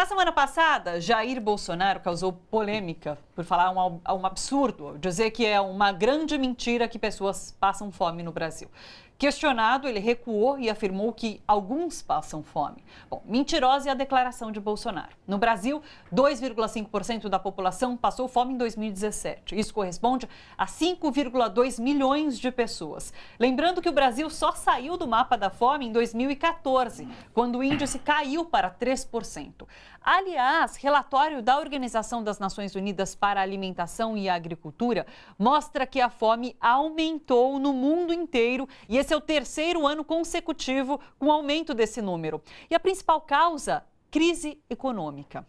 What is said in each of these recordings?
Na semana passada, Jair Bolsonaro causou polêmica por falar um absurdo, dizer que é uma grande mentira que pessoas passam fome no Brasil. Questionado, ele recuou e afirmou que alguns passam fome. Bom, mentirosa é a declaração de Bolsonaro. No Brasil, 2,5% da população passou fome em 2017. Isso corresponde a 5,2 milhões de pessoas. Lembrando que o Brasil só saiu do mapa da fome em 2014, quando o índice caiu para 3%. Aliás, relatório da Organização das Nações Unidas para a Alimentação e a Agricultura mostra que a fome aumentou no mundo inteiro e esse é o terceiro ano consecutivo com aumento desse número. E a principal causa, crise econômica.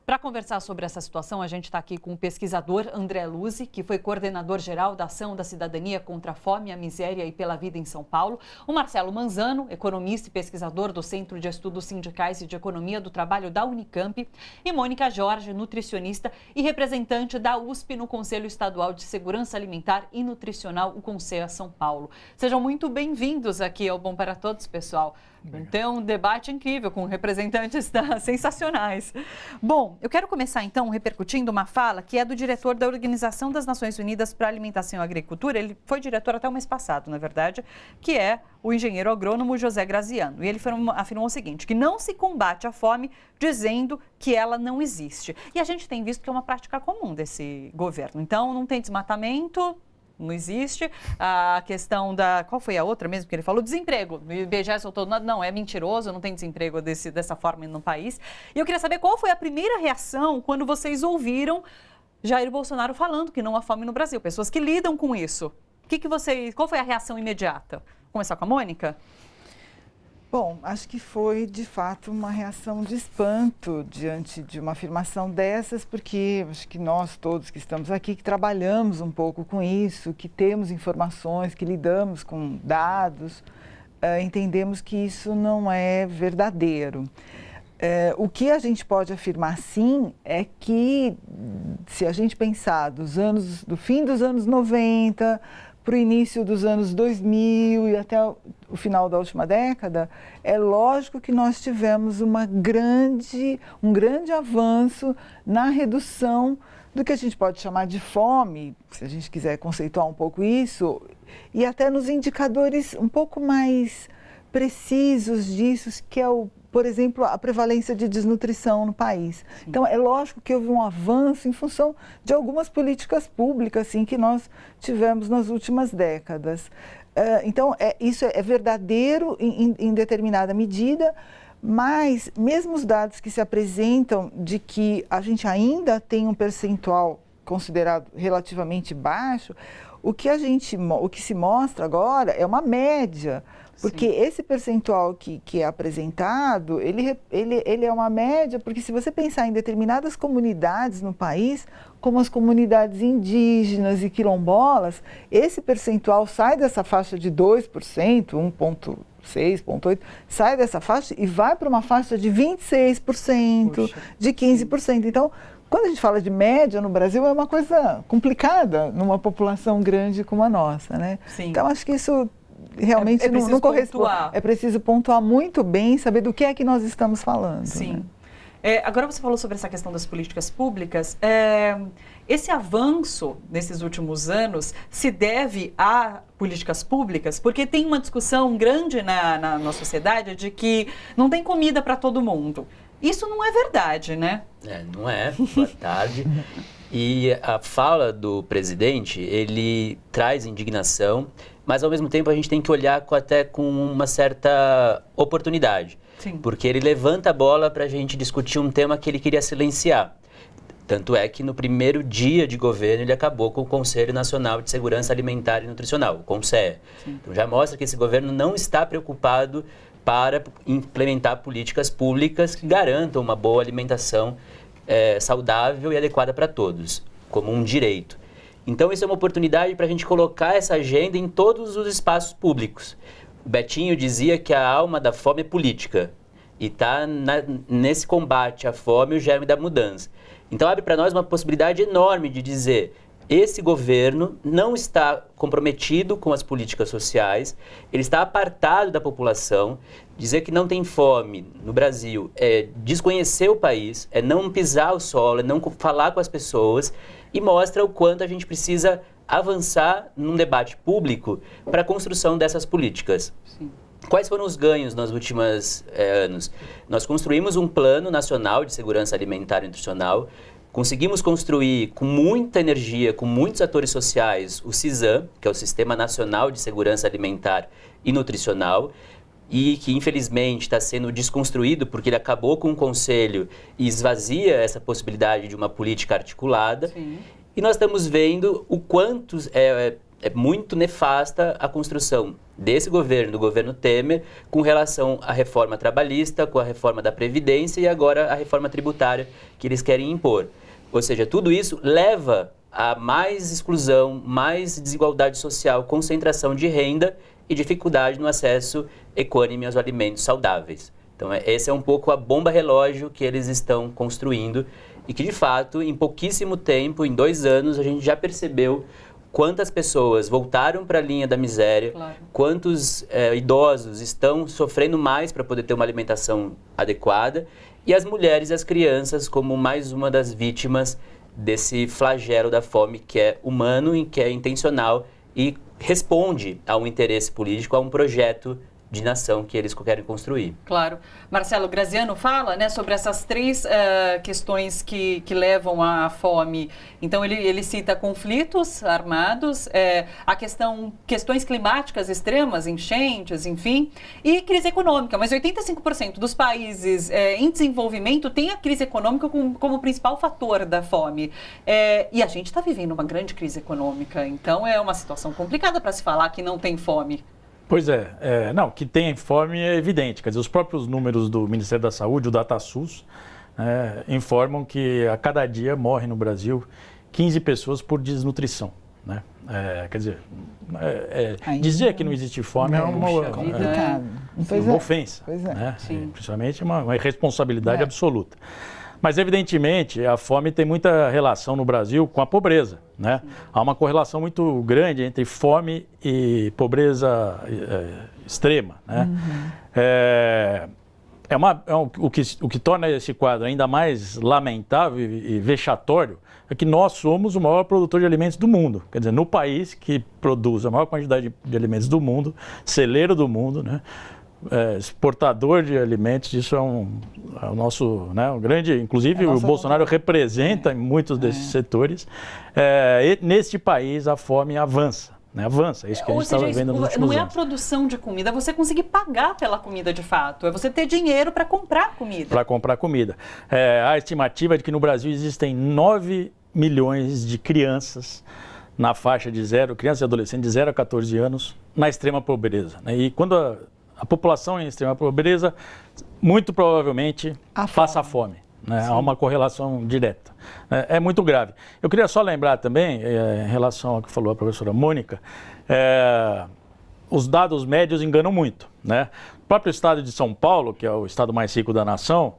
Para conversar sobre essa situação, a gente está aqui com o pesquisador André Luzzi, que foi coordenador-geral da Ação da Cidadania contra a Fome, a Miséria e pela Vida em São Paulo. O Marcelo Manzano, economista e pesquisador do Centro de Estudos Sindicais e de Economia do Trabalho da Unicamp. E Mônica Jorge, nutricionista e representante da USP no Conselho Estadual de Segurança Alimentar e Nutricional, o CONSEA São Paulo. Sejam muito bem-vindos aqui ao Bom para Todos, pessoal. Então, um debate incrível com representantes sensacionais. Bom, eu quero começar então repercutindo uma fala que é do diretor da Organização das Nações Unidas para a Alimentação e Agricultura. Ele foi diretor até o mês passado, na verdade, que é o engenheiro agrônomo José Graziano. E ele afirmou o seguinte, que não se combate a fome dizendo que ela não existe. E a gente tem visto que é uma prática comum desse governo. Então, não tem desmatamento, não existe. A questão da... Qual foi a outra mesmo que ele falou? Desemprego. O IBGE soltou... Não, é mentiroso, não tem desemprego dessa forma no país. E eu queria saber qual foi a primeira reação quando vocês ouviram Jair Bolsonaro falando que não há fome no Brasil. Pessoas que lidam com isso. Qual foi a reação imediata? Vou começar com a Mônica? Bom, acho que foi, de fato, uma reação de espanto diante de uma afirmação dessas, porque acho que nós todos que estamos aqui, que trabalhamos um pouco com isso, que temos informações, que lidamos com dados, entendemos que isso não é verdadeiro. O que a gente pode afirmar, sim, é que, se a gente pensar do fim dos anos 90... para o início dos anos 2000 e até o final da última década, é lógico que nós tivemos um grande avanço na redução do que a gente pode chamar de fome, se a gente quiser conceituar um pouco isso, e até nos indicadores um pouco mais precisos disso, que é por exemplo, a prevalência de desnutrição no país. Sim. Então, é lógico que houve um avanço em função de algumas políticas públicas assim, que nós tivemos nas últimas décadas. Então, isso é verdadeiro em determinada medida, mas mesmo os dados que se apresentam de que a gente ainda tem um percentual considerado relativamente baixo, o que se mostra agora é uma média. Porque sim, esse percentual que é apresentado, ele é uma média, porque se você pensar em determinadas comunidades no país, como as comunidades indígenas e quilombolas, esse percentual sai dessa faixa de 2%, 1,6%, 1,8%, sai dessa faixa e vai para uma faixa de 26%, puxa, de 15%. Sim. Então, quando a gente fala de média no Brasil, é uma coisa complicada numa população grande como a nossa, né? Sim. Então, acho que isso realmente não corresponde. É preciso pontuar muito bem, saber do que é que nós estamos falando. Sim. Né? Agora você falou sobre essa questão das políticas públicas. Esse avanço nesses últimos anos se deve a políticas públicas? Porque tem uma discussão grande na sociedade de que não tem comida para todo mundo. Isso não é verdade, né? Não é. Boa tarde. E a fala do presidente, ele traz indignação, mas ao mesmo tempo a gente tem que olhar até com uma certa oportunidade. Sim. Porque ele levanta a bola para a gente discutir um tema que ele queria silenciar. Tanto é que no primeiro dia de governo ele acabou com o Conselho Nacional de Segurança Alimentar e Nutricional, o CONSEA. Então já mostra que esse governo não está preocupado para implementar políticas públicas que garantam uma boa alimentação saudável e adequada para todos, como um direito. Então, isso é uma oportunidade para a gente colocar essa agenda em todos os espaços públicos. O Betinho dizia que a alma da fome é política e está nesse combate à fome o germe da mudança. Então, abre para nós uma possibilidade enorme de dizer esse governo não está comprometido com as políticas sociais, ele está apartado da população. Dizer que não tem fome no Brasil é desconhecer o país, é não pisar o solo, é não falar com as pessoas, e mostra o quanto a gente precisa avançar num debate público para a construção dessas políticas. Sim. Quais foram os ganhos nos últimos anos? Nós construímos um Plano Nacional de Segurança Alimentar e Nutricional, conseguimos construir com muita energia, com muitos atores sociais, o SISAM, que é o Sistema Nacional de Segurança Alimentar e Nutricional, e que infelizmente está sendo desconstruído porque ele acabou com o Conselho e esvazia essa possibilidade de uma política articulada. Sim. E nós estamos vendo o quanto é muito nefasta a construção desse governo, do governo Temer, com relação à reforma trabalhista, com a reforma da Previdência e agora a reforma tributária que eles querem impor. Ou seja, tudo isso leva a mais exclusão, mais desigualdade social, concentração de renda e dificuldade no acesso equânime aos alimentos saudáveis. Então, essa é um pouco a bomba relógio que eles estão construindo e que, de fato, em pouquíssimo tempo, em 2 anos, a gente já percebeu quantas pessoas voltaram para a linha da miséria, Claro. quantos idosos estão sofrendo mais para poder ter uma alimentação adequada e as mulheres e as crianças como mais uma das vítimas desse flagelo da fome que é humano e que é intencional e responde a um interesse político, a um projeto de nação que eles querem construir. Claro. Marcelo Graziano fala, né, sobre essas 3 questões que levam à fome. Então, ele cita conflitos armados, questões climáticas extremas, enchentes, enfim, e crise econômica. Mas 85% dos países em desenvolvimento têm a crise econômica como principal fator da fome. E a gente está vivendo uma grande crise econômica. Então, é uma situação complicada para se falar que não tem fome. Pois não, que tem fome é evidente. Quer dizer, os próprios números do Ministério da Saúde, o DataSUS, informam que a cada dia morrem no Brasil 15 pessoas por desnutrição. Né? Quer dizer, dizer que não existe fome é uma ofensa. Pois é. Né? Principalmente uma irresponsabilidade absoluta. Mas, evidentemente, a fome tem muita relação no Brasil com a pobreza. Né? Há uma correlação muito grande entre fome e pobreza extrema. Né? O que torna esse quadro ainda mais lamentável e vexatório é que nós somos o maior produtor de alimentos do mundo. Quer dizer, no país que produz a maior quantidade de alimentos do mundo, celeiro do mundo, né? Exportador de alimentos, isso é o nosso, né, um grande, inclusive o Bolsonaro representa em muitos desses setores. Neste país a fome avança, né, avança, é isso que a gente estava vendo nos últimos anos. Não é a produção de comida, é você conseguir pagar pela comida de fato, é você ter dinheiro para comprar comida. Para comprar comida. A estimativa é de que no Brasil existem 9 milhões de crianças na faixa de crianças e adolescentes de 0 a 14 anos na extrema pobreza. Né, e quando a população em extrema pobreza, muito provavelmente, passa fome. Né? Há uma correlação direta. É muito grave. Eu queria só lembrar também, em relação ao que falou a professora Mônica, os dados médios enganam muito. Né? O próprio estado de São Paulo, que é o estado mais rico da nação,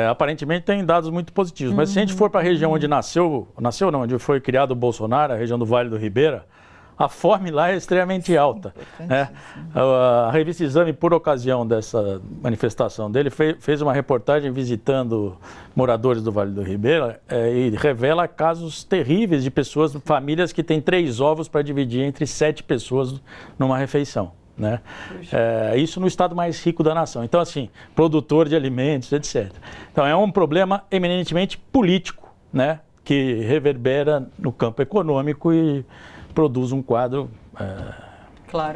aparentemente tem dados muito positivos. Mas se a gente for para a região onde onde foi criado o Bolsonaro, a região do Vale do Ribeira, a fome lá é extremamente alta. Né? A revista Exame, por ocasião dessa manifestação dele, fez uma reportagem visitando moradores do Vale do Ribeira e revela casos terríveis de pessoas, famílias que têm 3 ovos para dividir entre 7 pessoas numa refeição. Né? Isso no estado mais rico da nação. Então, assim, produtor de alimentos, etc. Então, é um problema eminentemente político, né? Que reverbera no campo econômico e produz um quadro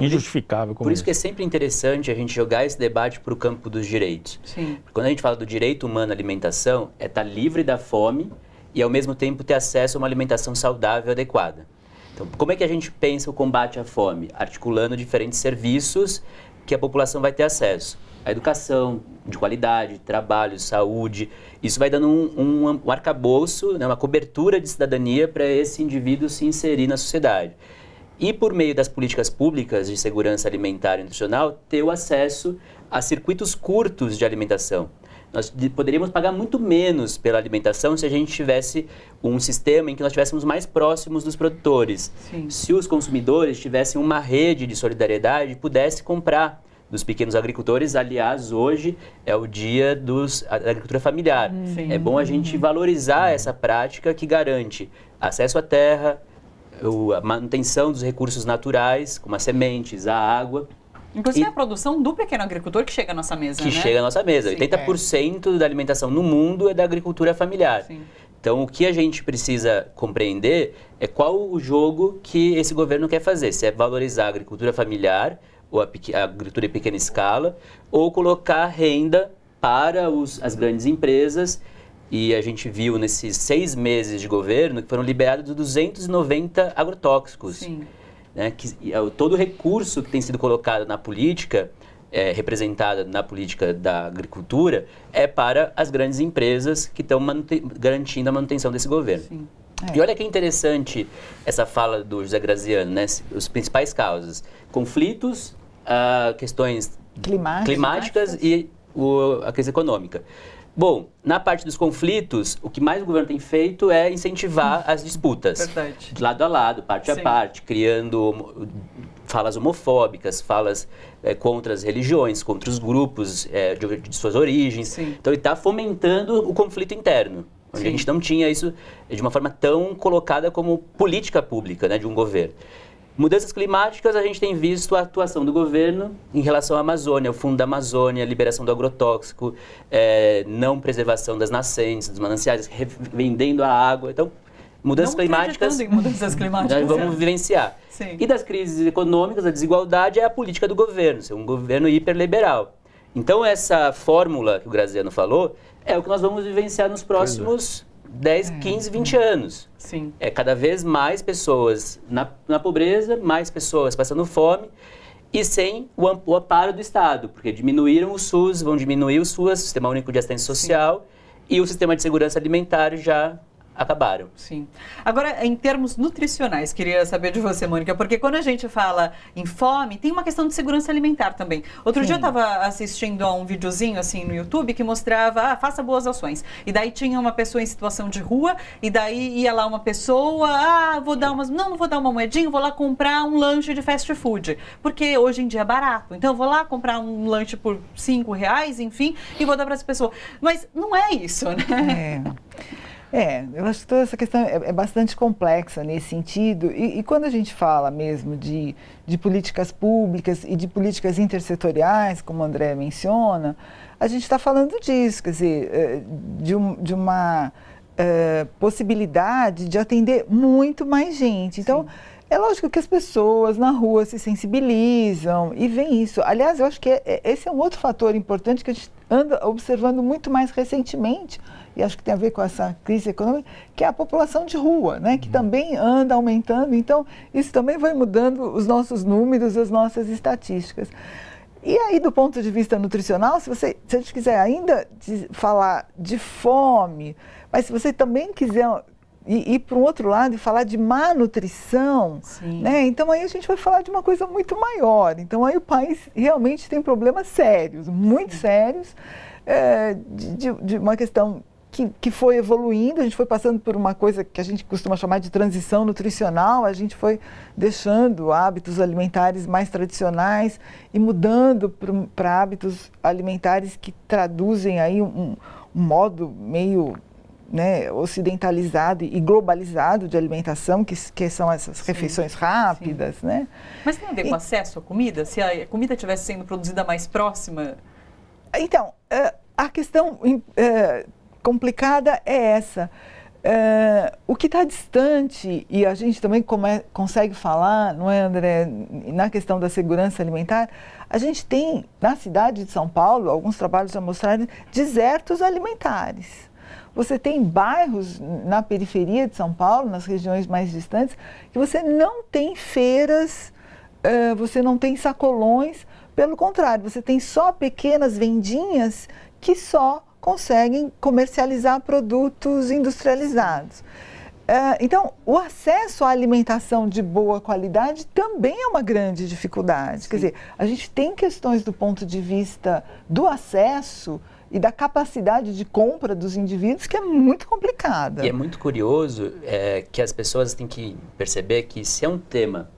injustificável. Por isso que é sempre interessante a gente jogar esse debate para o campo dos direitos. Sim. Quando a gente fala do direito humano à alimentação, é estar livre da fome e, ao mesmo tempo, ter acesso a uma alimentação saudável e adequada. Então, como é que a gente pensa o combate à fome? Articulando diferentes serviços que a população vai ter acesso. A educação de qualidade, trabalho, saúde. Isso vai dando um arcabouço, né, uma cobertura de cidadania para esse indivíduo se inserir na sociedade. E por meio das políticas públicas de segurança alimentar e nutricional, ter o acesso a circuitos curtos de alimentação. Nós poderíamos pagar muito menos pela alimentação se a gente tivesse um sistema em que nós estivéssemos mais próximos dos produtores. Sim. Se os consumidores tivessem uma rede de solidariedade e pudessem comprar dos pequenos agricultores. Aliás, hoje é o dia da agricultura familiar. Sim. É bom a gente valorizar essa prática que garante acesso à terra, a manutenção dos recursos naturais, como as sementes, a água. Inclusive a produção do pequeno agricultor que chega à nossa mesa, Que né? chega à nossa mesa. Sim. 80% da alimentação no mundo é da agricultura familiar. Sim. Então, o que a gente precisa compreender é qual o jogo que esse governo quer fazer. Se é valorizar a agricultura familiar, ou a agricultura em pequena escala, ou colocar renda para as grandes empresas. E a gente viu nesses 6 meses de governo que foram liberados 290 agrotóxicos. Sim. Né, todo o recurso que tem sido colocado na política, representada na política da agricultura, é para as grandes empresas que estão garantindo a manutenção desse governo. Sim. E olha que interessante essa fala do José Graziano, né? Os principais causas: conflitos, questões climáticas e a crise econômica. Bom, na parte dos conflitos, o que mais o governo tem feito é incentivar as disputas. Verdade. De lado a lado, parte a parte, criando falas homofóbicas, falas contra as religiões, contra os grupos de suas origens. Sim. Então ele está fomentando o conflito interno, onde a gente não tinha isso de uma forma tão colocada como política pública, né, de um governo. Mudanças climáticas, a gente tem visto a atuação do governo em relação à Amazônia, o Fundo da Amazônia, a liberação do agrotóxico, não preservação das nascentes, dos mananciais, vendendo a água. Então, mudanças climáticas, Em mudanças climáticas, nós vamos vivenciar. Sim. E das crises econômicas, a desigualdade é a política do governo, ser um governo hiperliberal. Então, essa fórmula que o Graziano falou é o que nós vamos vivenciar nos próximos 10, 15, 20 anos. Sim. É cada vez mais pessoas na pobreza, mais pessoas passando fome e sem o amparo do Estado, porque diminuíram o SUS, vão diminuir o SUAS, Sistema Único de Assistência Social, e o Sistema de Segurança Alimentar já acabaram. Sim. Agora, em termos nutricionais, queria saber de você, Mônica, porque quando a gente fala em fome, tem uma questão de segurança alimentar também. Outro dia eu estava assistindo a um videozinho assim no YouTube que mostrava, faça boas ações. E daí tinha uma pessoa em situação de rua, e daí ia lá uma pessoa, não vou dar uma moedinha, vou lá comprar um lanche de fast food, porque hoje em dia é barato. Então eu vou lá comprar um lanche por R$5, enfim, e vou dar para essa pessoa. Mas não é isso, né? Eu acho que toda essa questão é bastante complexa nesse sentido. E quando a gente fala mesmo de políticas públicas e de políticas intersetoriais, como o André menciona, a gente está falando disso, quer dizer, de uma possibilidade de atender muito mais gente. Então, é lógico que as pessoas na rua se sensibilizam e veem isso. Aliás, eu acho que esse é um outro fator importante que a gente anda observando muito mais recentemente, e acho que tem a ver com essa crise econômica, que é a população de rua, né, que também anda aumentando. Então, isso também vai mudando os nossos números, as nossas estatísticas. E aí, do ponto de vista nutricional, se a gente quiser ainda falar de fome, mas se você também quiser ir para um outro lado e falar de má nutrição, né? Então aí a gente vai falar de uma coisa muito maior. Então aí o país realmente tem problemas sérios, muito sérios, de uma questão que foi evoluindo. A gente foi passando por uma coisa que a gente costuma chamar de transição nutricional. A gente foi deixando hábitos alimentares mais tradicionais e mudando para hábitos alimentares que traduzem aí um modo meio, né, ocidentalizado e globalizado de alimentação, que são essas refeições rápidas, né? Mas tem a ver com acesso à comida? Se a comida estivesse sendo produzida mais próxima? Então, a questão complicada é essa. O que está distante, e a gente também consegue falar, não é, André, na questão da segurança alimentar, a gente tem, na cidade de São Paulo, alguns trabalhos já mostraram, desertos alimentares. Você tem bairros na periferia de São Paulo, nas regiões mais distantes, que você não tem feiras, você não tem sacolões, pelo contrário, você tem só pequenas vendinhas que só conseguem comercializar produtos industrializados. Então, o acesso à alimentação de boa qualidade também é uma grande dificuldade. Quer dizer, a gente tem questões do ponto de vista do acesso e da capacidade de compra dos indivíduos, que é muito complicada. E é muito curioso que as pessoas têm que perceber que se é um tema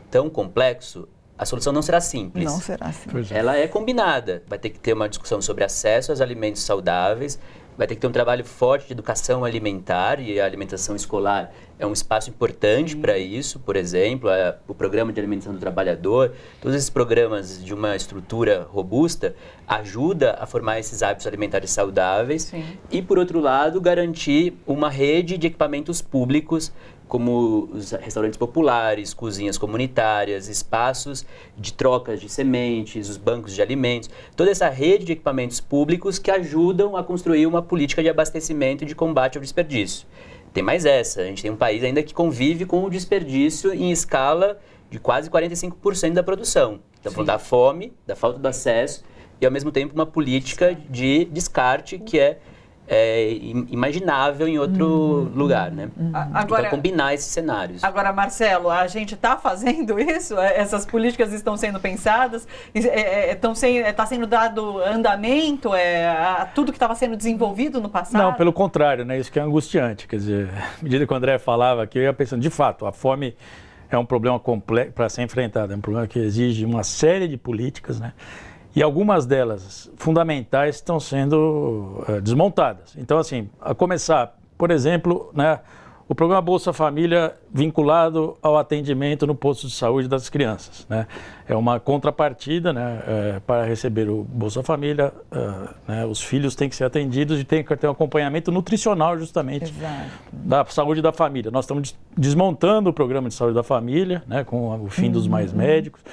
tão complexo, a solução não será simples. Não será simples. Ela é combinada. Vai ter que ter uma discussão sobre acesso aos alimentos saudáveis, vai ter que ter um trabalho forte de educação alimentar, e a alimentação escolar é um espaço importante para isso. Por exemplo, o Programa de Alimentação do Trabalhador, todos esses programas de uma estrutura robusta ajuda a formar esses hábitos alimentares saudáveis. Sim. E, por outro lado, garantir uma rede de equipamentos públicos, como os restaurantes populares, cozinhas comunitárias, espaços de trocas de sementes, os bancos de alimentos, toda essa rede de equipamentos públicos que ajudam a construir uma política de abastecimento e de combate ao desperdício. Tem mais essa, a gente tem um país ainda que convive com o desperdício em escala de quase 45% da produção. Então, falando da fome, da falta do acesso e, ao mesmo tempo, uma política de descarte que é imaginável em outro lugar, né? Agora, então, combinar esses cenários. Agora, Marcelo, a gente está fazendo isso? Essas políticas estão sendo pensadas? Está sendo dado andamento? Tudo que estava sendo desenvolvido no passado? Não, pelo contrário, né? Isso que é angustiante. Quer dizer, à medida que o André falava aqui, eu ia pensando, de fato, a fome é um problema complexo para ser enfrentado, é um problema que exige uma série de políticas, né? E algumas delas fundamentais estão sendo desmontadas. Então, assim, a começar, por exemplo, né, o programa Bolsa Família vinculado ao atendimento no posto de saúde das crianças, né? É uma contrapartida, né, para receber o Bolsa Família, né, os filhos têm que ser atendidos e tem que ter um acompanhamento nutricional justamente da saúde da família. Nós estamos desmontando o programa de saúde da família, né, com o fim dos mais médicos.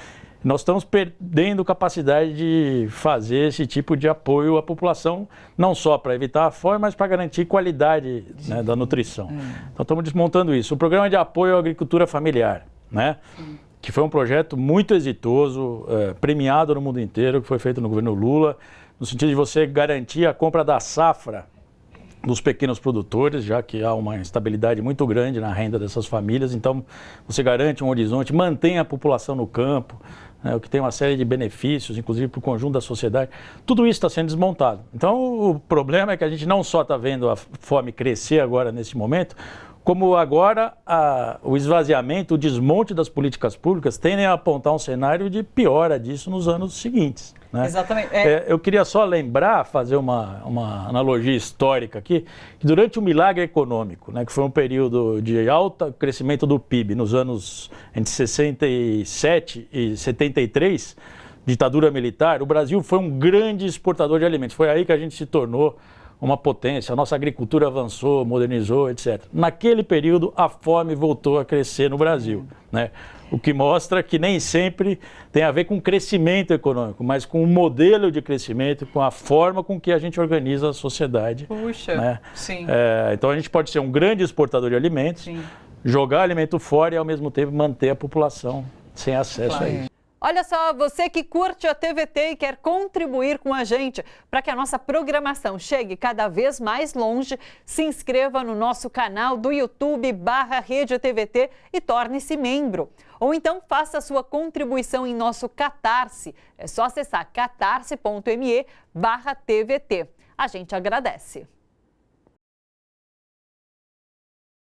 Nós estamos perdendo capacidade de fazer esse tipo de apoio à população, não só para evitar a fome, mas para garantir qualidade, né, da nutrição. Então, estamos desmontando isso. O programa de apoio à agricultura familiar, né, que foi um projeto muito exitoso, premiado no mundo inteiro, que foi feito no governo Lula, no sentido de você garantir a compra da safra dos pequenos produtores, já que há uma instabilidade muito grande na renda dessas famílias. Então, você garante um horizonte, mantém a população no campo, né, o que tem uma série de benefícios, inclusive para o conjunto da sociedade. Tudo isso está sendo desmontado. Então, o problema é que a gente não só está vendo a fome crescer agora, nesse momento, como agora o esvaziamento, o desmonte das políticas públicas tendem a apontar um cenário de piora disso nos anos seguintes, né? Exatamente. Eu queria só lembrar, fazer uma analogia histórica aqui, que durante o milagre econômico, né, que foi um período de alto crescimento do PIB nos anos entre 67 e 73, ditadura militar, o Brasil foi um grande exportador de alimentos. Foi aí que a gente se tornou uma potência, a nossa agricultura avançou, modernizou, etc. Naquele período, a fome voltou a crescer no Brasil, né? O que mostra que nem sempre tem a ver com crescimento econômico, mas com o modelo de crescimento, com a forma com que a gente organiza a sociedade. Puxa, né? Sim. Então a gente pode ser um grande exportador de alimentos, Sim. jogar alimento fora e ao mesmo tempo manter a população sem acesso a isso. Olha só, você que curte a TVT e quer contribuir com a gente para que a nossa programação chegue cada vez mais longe, se inscreva no nosso canal do YouTube/Rede TVT e torne-se membro. Ou então faça a sua contribuição em nosso Catarse. É só acessar catarse.me/TVT. A gente agradece.